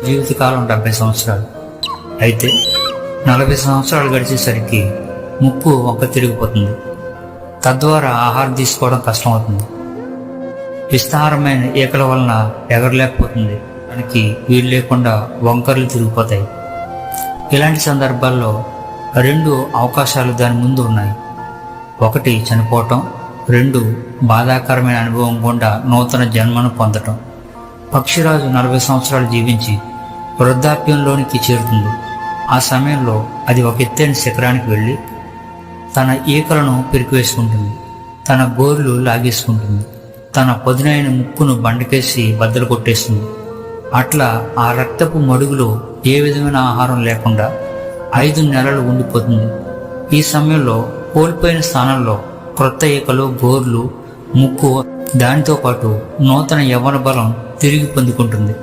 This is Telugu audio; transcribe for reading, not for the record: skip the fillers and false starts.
జీవితకాలం 70 సంవత్సరాలు. అయితే 40 సంవత్సరాలు గడిచేసరికి ముక్కు వంక తిరిగిపోతుంది. తద్వారా ఆహారం తీసుకోవడం కష్టమవుతుంది. విస్తారమైన ఈకల వలన ఎగరలేకపోతుంది. దానికి వీలు లేకుండా వంకర్లు తిరిగిపోతాయి. ఇలాంటి సందర్భాల్లో 2 అవకాశాలు దాని ముందు ఉన్నాయి. 1 చనిపోవటం, 2 బాధాకరమైన అనుభవం గుండా నూతన జన్మను పొందటం. పక్షిరాజు 40 సంవత్సరాలు జీవించి వృద్ధాప్యంలోనికి చేరుతుంది. ఆ సమయంలో అది ఒక ఎత్తైన శిఖరానికి వెళ్ళి తన ఈకలను పెరికివేసుకుంటుంది, తన గోర్లు లాగేసుకుంటుంది, తన పదునైన ముక్కును బండకేసి బద్దలు కొట్టేస్తుంది. అట్లా ఆ రక్తపు మడుగులో ఏ విధమైన ఆహారం లేకుండా 5 నెలలు ఉండిపోతుంది. ఈ సమయంలో కోల్పోయిన స్థానంలో క్రొత్త ఈకలు, గోర్లు, ముక్కు, దానితో పాటు నూతన యవ్వన బలం తిరిగి పొందుకుంటుంది.